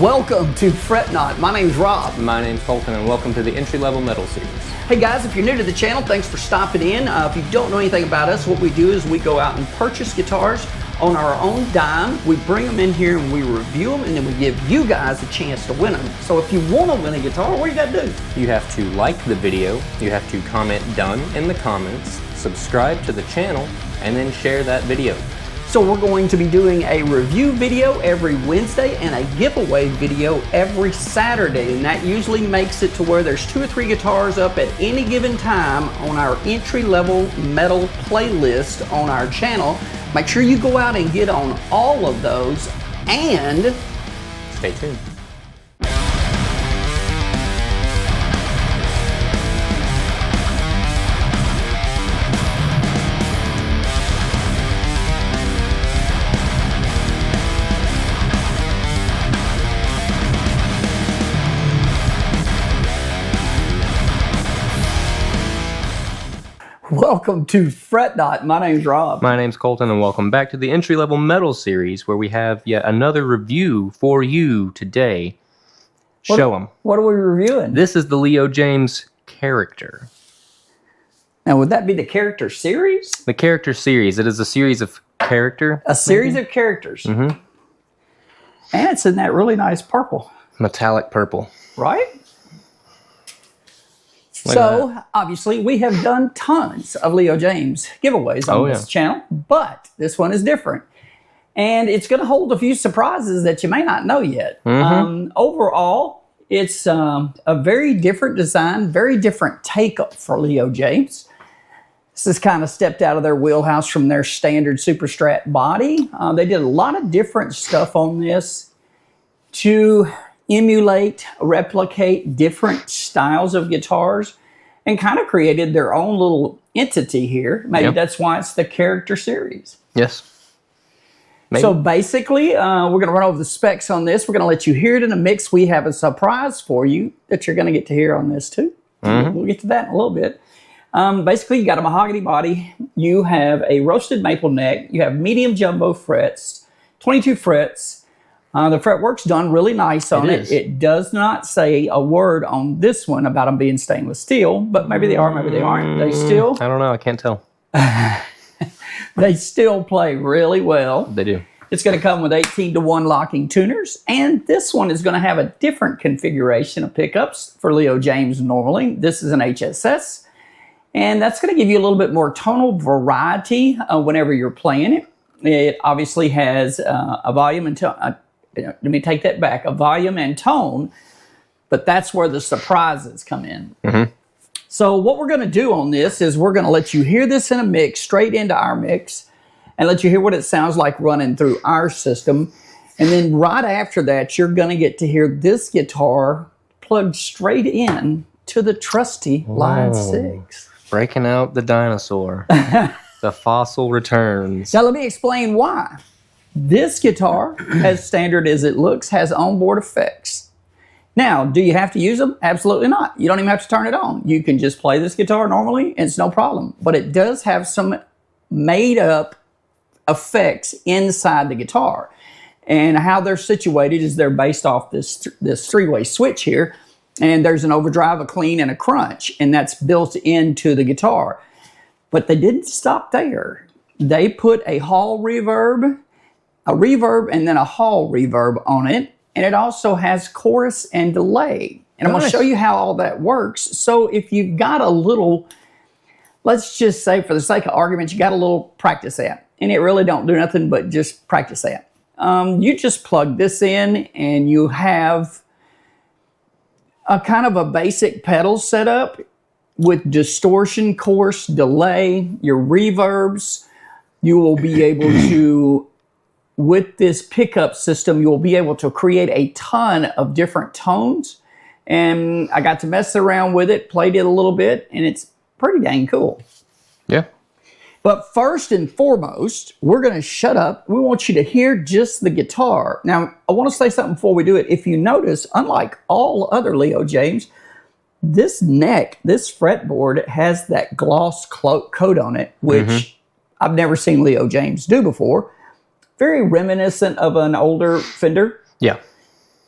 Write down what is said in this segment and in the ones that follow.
Welcome to Fret Not. My name's Rob. My name's Colton, and welcome to the entry-level metal series. Hey guys, if you're new to the channel, thanks for stopping in. If you don't know anything about us, what we do is we go out and purchase guitars on our own dime. We bring them in here and we review them, and then we give you guys a chance to win them. So if you want to win a guitar, what do you got to do? You have to like the video, you have to comment "done" in the comments, subscribe to the channel, and then share that video. So we're going to be doing a review video every Wednesday and a giveaway video every Saturday, and that usually makes it to where there's 2 or 3 guitars up at any given time on our entry-level metal playlist on our channel. Make sure you go out and get on all of those, and stay tuned. welcome to Fret Not. My name's Rob. My name's Colton, and welcome back to the entry-level metal series, where we have yet another review for you today. Show them. What are we reviewing? This is the Leo Jaymz Character. Now, would that be the character series? The character series. It is a series of character. A series of characters. Mm-hmm. And it's in that really nice purple. Metallic purple. Right? So, obviously, we have done tons of Leo Jaymz giveaways on this channel, but this one is different. And it's going to hold a few surprises that you may not know yet. Mm-hmm. Overall, it's a very different design, very different take for Leo Jaymz. This has kind of stepped out of their wheelhouse from their standard Super Strat body. They did a lot of different stuff on this to emulate, replicate different styles of guitars, and kind of created their own little entity here. Maybe that's why it's the character series. Yes. Maybe. So basically, we're going to run over the specs on this. We're going to let you hear it in a mix. We have a surprise for you that you're going to get to hear on this too. Mm-hmm. We'll get to that in a little bit. Basically, you got a mahogany body. You have a roasted maple neck. You have medium jumbo frets, 22 frets. The fretwork's done really nice on it. It does not say a word on this one about them being stainless steel, but maybe they are, maybe they aren't. They still... I don't know. I can't tell. They still play really well. They do. It's going to come with 18-to-1 locking tuners, and this one is going to have a different configuration of pickups for Leo Jaymz normally. This is an HSS, and that's going to give you a little bit more tonal variety whenever you're playing it. It obviously has a volume and tone. Let me take that back. A volume and tone, but that's where the surprises come in. Mm-hmm. So what we're going to do on this is we're going to let you hear this in a mix, straight into our mix, and let you hear what it sounds like running through our system. And then right after that, you're going to get to hear this guitar plugged straight in to the trusty Line 6. Breaking out the dinosaur. The fossil returns. Now let me explain why. This guitar, as standard as it looks, has onboard effects. Now, do you have to use them? Absolutely not. You don't even have to turn it on. You can just play this guitar normally, and it's no problem. But it does have some made-up effects inside the guitar. And how they're situated is they're based off this three-way switch here. And there's an overdrive, a clean, and a crunch. And that's built into the guitar. But they didn't stop there. They put a hall reverb, and then a hall reverb on it. And it also has chorus and delay. And I'm going to show you how all that works. So if you've got a little, let's just say for the sake of argument, you got a little practice amp. And it really don't do nothing but just practice amp. You just plug this in and you have a kind of a basic pedal setup with distortion, chorus, delay, your reverbs. You will be able to, with this pickup system, you'll be able to create a ton of different tones. And I got to mess around with it, played it a little bit, and it's pretty dang cool. Yeah. But first and foremost, we're going to shut up. We want you to hear just the guitar. Now, I want to say something before we do it. If you notice, unlike all other Leo Jaymz, this neck, this fretboard has that gloss coat on it, which I've never seen Leo Jaymz do before. Very reminiscent of an older Fender. Yeah.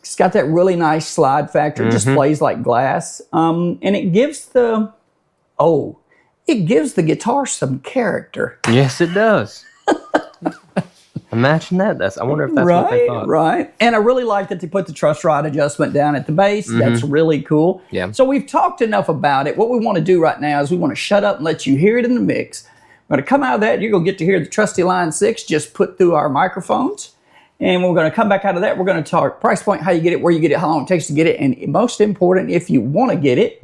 It's got that really nice slide factor. It just plays like glass. And it gives the guitar some character. Yes, it does. Imagine that. I wonder if that's what they thought. Right. And I really like that they put the truss rod adjustment down at the base. That's really cool. Yeah. So we've talked enough about it. What we want to do right now is we want to shut up and let you hear it in the mix. We're going to come out of that. You're going to get to hear the trusty Line 6 just put through our microphones. And we're going to come back out of that. We're going to talk price point, how you get it, where you get it, how long it takes to get it. And most important, if you want to get it,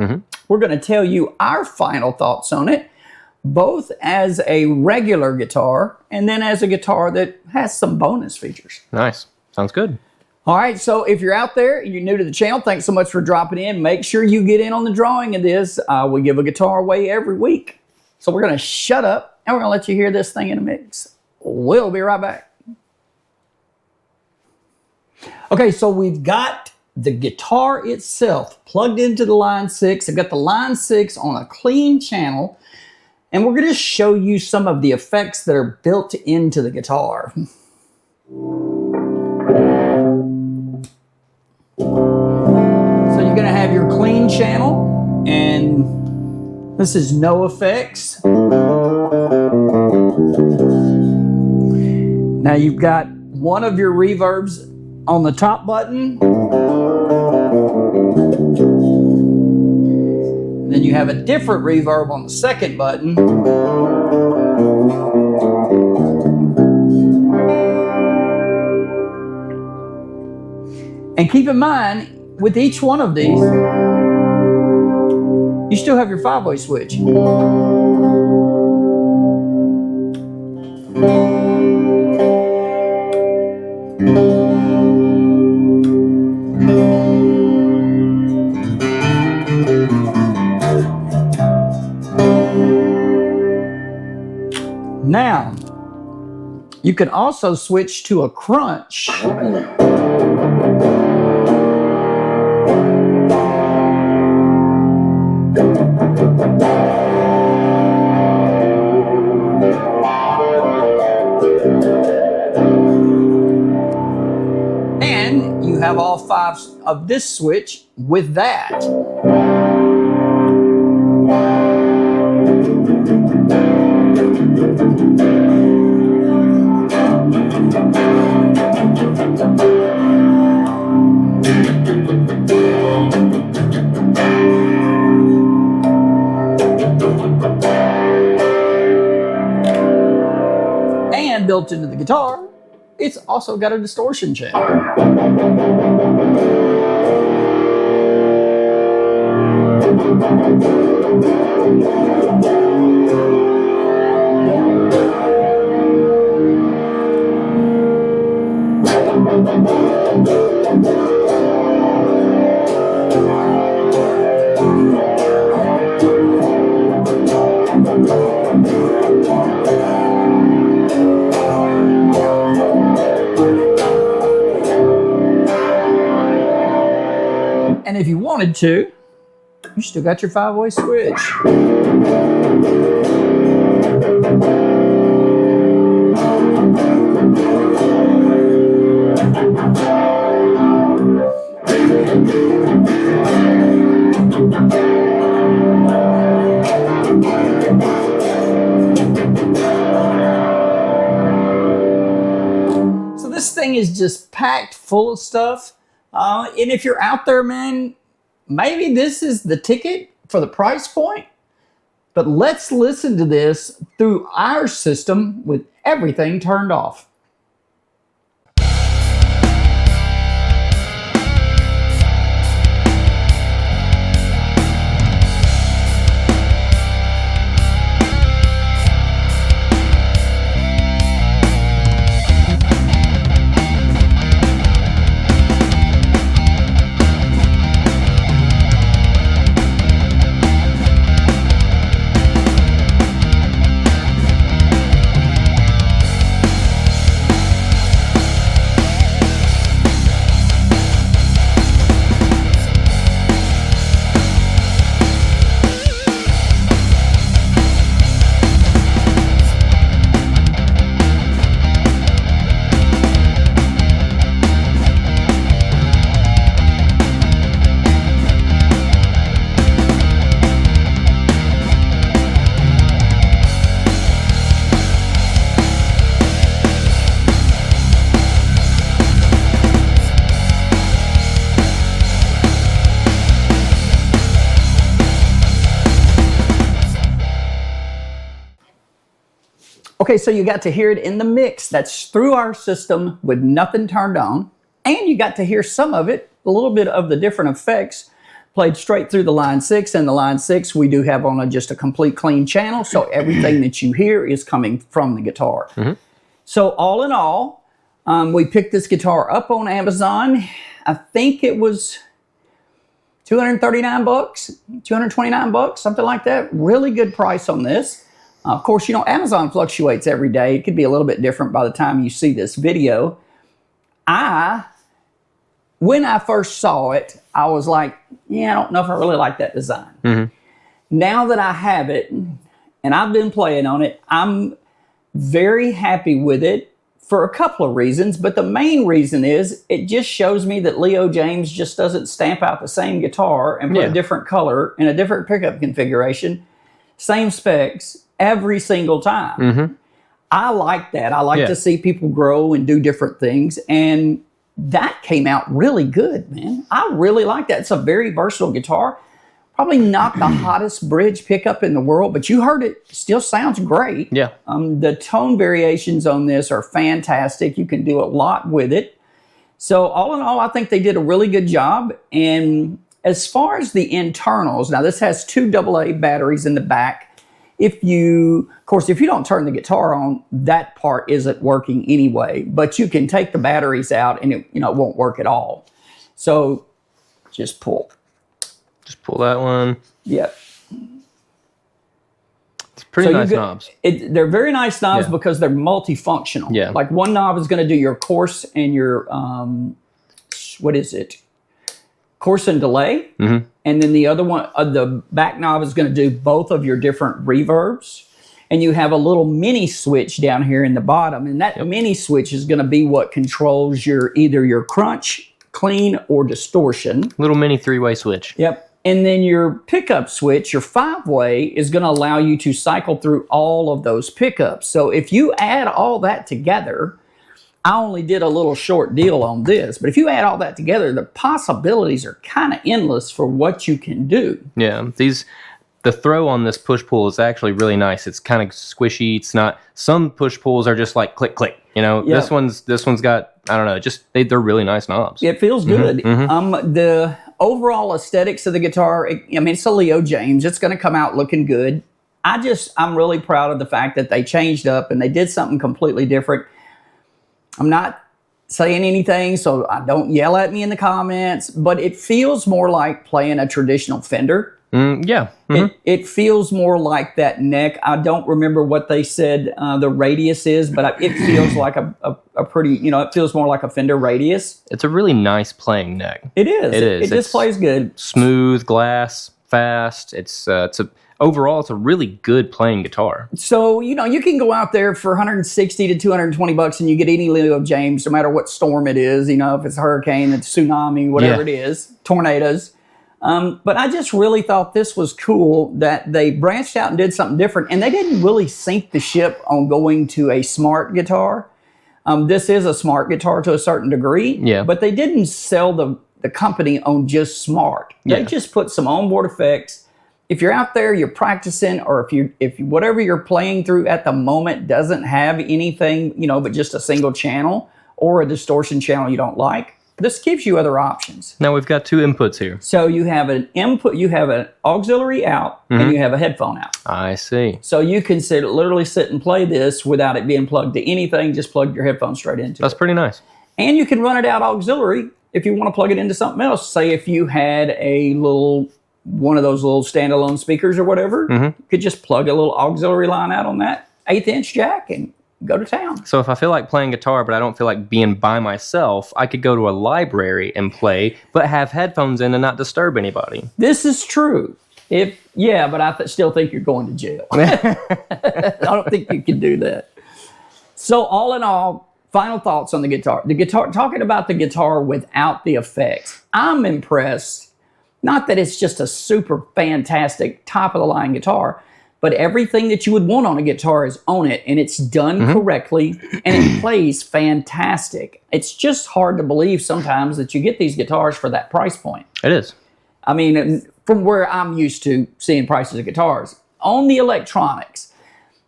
we're going to tell you our final thoughts on it, both as a regular guitar and then as a guitar that has some bonus features. Nice. Sounds good. All right, so if you're out there and you're new to the channel, thanks so much for dropping in. Make sure you get in on the drawing of this. We give a guitar away every week. So we're going to shut up and we're going to let you hear this thing in a mix. We'll be right back. Okay, so we've got the guitar itself plugged into the Line 6. I've got the Line 6 on a clean channel. And we're going to show you some of the effects that are built into the guitar. So you're going to have your clean channel, and this is no effects. Now you've got one of your reverbs on the top button. Then you have a different reverb on the second button. And keep in mind, with each one of these, you still have your 5-way switch. Now, you can also switch to a crunch. And you have all 5 of this switch with that. And built into the guitar, it's also got a distortion channel. And if you wanted to, you still got your 5-way switch. So this thing is just packed full of stuff. And if you're out there, man, maybe this is the ticket for the price point. But let's listen to this through our system with everything turned off. Okay, so you got to hear it in the mix. That's through our system with nothing turned on. And you got to hear some of it, a little bit of the different effects played straight through the line 6. And the line 6 we do have on just a complete clean channel. So everything that you hear is coming from the guitar. So all in all, we picked this guitar up on Amazon. I think it was $239, $229, something like that. Really good price on this. Of course, Amazon fluctuates every day. It could be a little bit different by the time you see this video. When I first saw it, I was like, I don't know if I really like that design. Now that I have it, and I've been playing on it, I'm very happy with it for a couple of reasons. But the main reason is it just shows me that Leo Jaymz just doesn't stamp out the same guitar and put a different color in a different pickup configuration, same specs, every single time. I like that. I like to see people grow and do different things. And that came out really good, man. I really like that. It's a very versatile guitar. Probably not the hottest bridge pickup in the world, but you heard it. Still sounds great. Yeah. The tone variations on this are fantastic. You can do a lot with it. So all in all, I think they did a really good job. And as far as the internals, now this has 2 AA batteries in the back. If you don't turn the guitar on, that part isn't working anyway. But you can take the batteries out and it won't work at all. So just pull. Just pull that one. Yep. It's pretty nice knobs. They're very nice knobs because they're multifunctional. Yeah. Like one knob is going to do your coarse and your, coarse and delay. And then the other one, the back knob is going to do both of your different reverbs. And you have a little mini switch down here in the bottom. And that mini switch is going to be what controls either your crunch, clean, or distortion. Little mini 3-way switch. Yep. And then your pickup switch, your 5-way, is going to allow you to cycle through all of those pickups. So if you add all that together, I only did a little short deal on this, but if you add all that together, the possibilities are kind of endless for what you can do. Yeah, the throw on this push-pull is actually really nice. It's kind of squishy. It's not, some push-pulls are just like click, click. This one's got, I don't know, they're really nice knobs. It feels good. The overall aesthetics of the guitar, it's a Leo Jaymz. It's going to come out looking good. I'm really proud of the fact that they changed up and they did something completely different. I'm not saying anything, so don't yell at me in the comments, but it feels more like playing a traditional Fender. It feels more like that neck. I don't remember what they said the radius is, but it feels like a pretty, it feels more like a Fender radius. It's a really nice playing neck. It is. It just plays good. Smooth, glass, fast. Overall, it's a really good playing guitar. So, you can go out there for $160 to $220 and you get any Leo Jaymz, no matter what storm it is, if it's a hurricane, it's tsunami, whatever it is, tornadoes. But I just really thought this was cool that they branched out and did something different. And they didn't really sink the ship on going to a smart guitar. This is a smart guitar to a certain degree. Yeah. But they didn't sell the company on just smart. They just put some onboard effects. If you're out there, you're practicing, or if whatever you're playing through at the moment doesn't have anything, but just a single channel or a distortion channel you don't like, this gives you other options. Now we've got 2 inputs here. So you have an input, you have an auxiliary out, and you have a headphone out. I see. So you can literally sit and play this without it being plugged to anything. Just plug your headphones straight into it. That's pretty nice. And you can run it out auxiliary if you want to plug it into something else. Say if you had one of those little standalone speakers or whatever, you could just plug a little auxiliary line out on that 1/8" jack and go to town. So if I feel like playing guitar, but I don't feel like being by myself, I could go to a library and play, but have headphones in and not disturb anybody. This is true. But I still think you're going to jail. I don't think you can do that. So all in all, final thoughts on the guitar. Talking about the guitar without the effects. I'm impressed. Not that it's just a super fantastic top-of-the-line guitar, but everything that you would want on a guitar is on it, and it's done correctly, and it plays fantastic. It's just hard to believe sometimes that you get these guitars for that price point. It is. From where I'm used to seeing prices of guitars. On the electronics,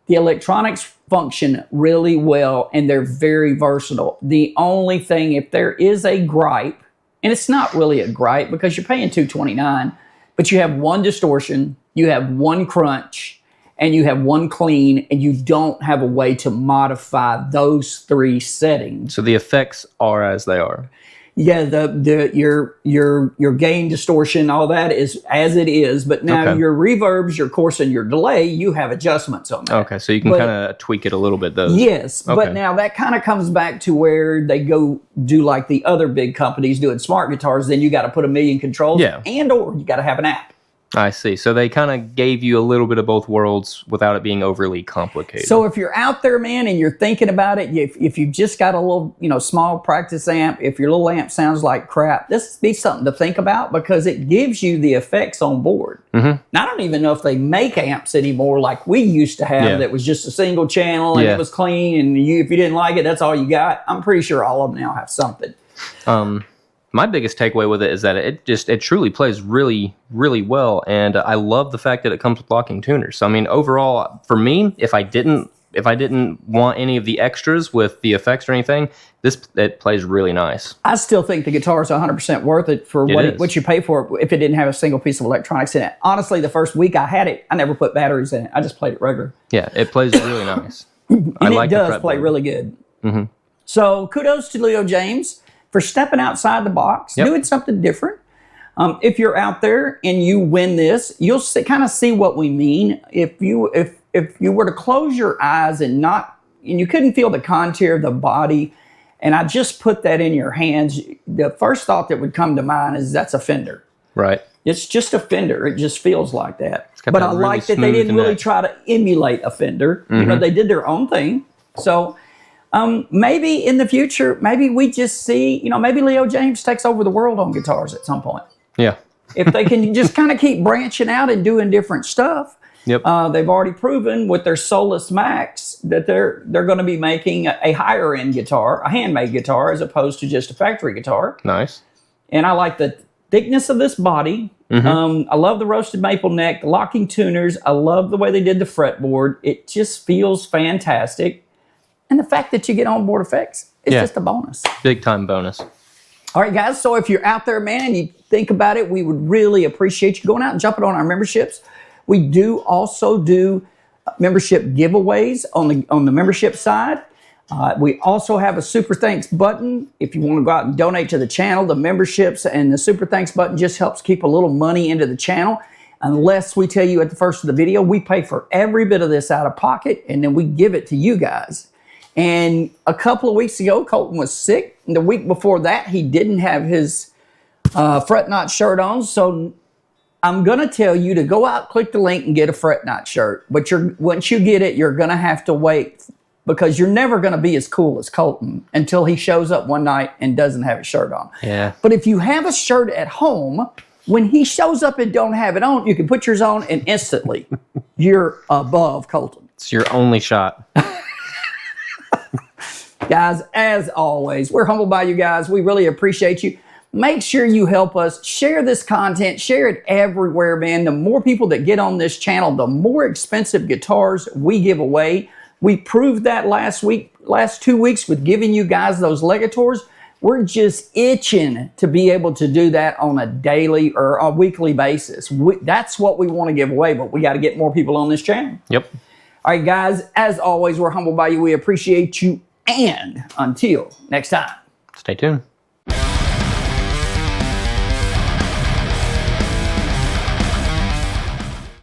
The electronics function really well, and they're very versatile. The only thing, if there is a gripe, and it's not really a gripe because you're paying $229, but you have one distortion, you have one crunch, and you have one clean, and you don't have a way to modify those 3 settings. So the effects are as they are. Yeah, your gain, distortion, all that is as it is. But now your reverbs, your course, and your delay, you have adjustments on that. Okay, so you can kind of tweak it a little bit, though. Yes, but now that kind of comes back to where they go do like the other big companies doing smart guitars. Then you got to put a million controls, and or you got to have an app. I see. So they kind of gave you a little bit of both worlds without it being overly complicated. So if you're out there, man, and you're thinking about it, if you just got a little, small practice amp, if your little amp sounds like crap, this would be something to think about because it gives you the effects on board. Mm-hmm. Now, I don't even know if they make amps anymore like we used to have that was just a single channel and it was clean and if you didn't like it, that's all you got. I'm pretty sure all of them now have something. My biggest takeaway with it is that it truly plays really, really well, and I love the fact that it comes with locking tuners. So I mean, overall, for me, if I didn't want any of the extras with the effects or anything, it plays really nice. I still think the guitar is 100% worth it for what you pay for it if it didn't have a single piece of electronics in it. Honestly, the first week I had it, I never put batteries in it. I just played it regular. Yeah, it plays really nice. And it does play really good. Mm-hmm. So kudos to Leo Jaymz for stepping outside the box, doing something different. If you're out there and you win this, you'll kind of see what we mean. If you were to close your eyes and you couldn't feel the contour of the body, and I just put that in your hands, the first thought that would come to mind is that's a Fender. Right. It's just a Fender. It just feels like that. But I like that they didn't really try to emulate a Fender. Mm-hmm. They did their own thing. So maybe in the future, maybe we just see, maybe Leo Jaymz takes over the world on guitars at some point. Yeah. If they can just kind of keep branching out and doing different stuff. Yep. They've already proven with their Solus Max that they're going to be making a higher end guitar, a handmade guitar, as opposed to just a factory guitar. Nice. And I like the thickness of this body. Mm-hmm. I love the roasted maple neck, the locking tuners. I love the way they did the fretboard. It just feels fantastic. And the fact that you get onboard effects is just a bonus. Big time bonus. All right, guys. So if you're out there, man, and you think about it, we would really appreciate you going out and jumping on our memberships. We do also do membership giveaways on the membership side. We also have a Super Thanks button. If you want to go out and donate to the channel, the memberships and the Super Thanks button just helps keep a little money into the channel. Unless we tell you at the first of the video, we pay for every bit of this out of pocket, and then we give it to you guys. And a couple of weeks ago, Colton was sick. And the week before that, he didn't have his fret knot shirt on. So I'm going to tell you to go out, click the link, and get a fret knot shirt. But once you get it, you're going to have to wait because you're never going to be as cool as Colton until he shows up one night and doesn't have his shirt on. Yeah. But if you have a shirt at home, when he shows up and don't have it on, you can put yours on and instantly you're above Colton. It's your only shot. Guys, as always, we're humbled by you guys. We really appreciate you. Make sure you help us. Share this content. Share it everywhere, man. The more people that get on this channel, the more expensive guitars we give away. We proved that last 2 weeks with giving you guys those Legators. We're just itching to be able to do that on a daily or a weekly basis. That's what we want to give away, but we got to get more people on this channel. Yep. All right, guys, as always, we're humbled by you. We appreciate you. And until next time, stay tuned.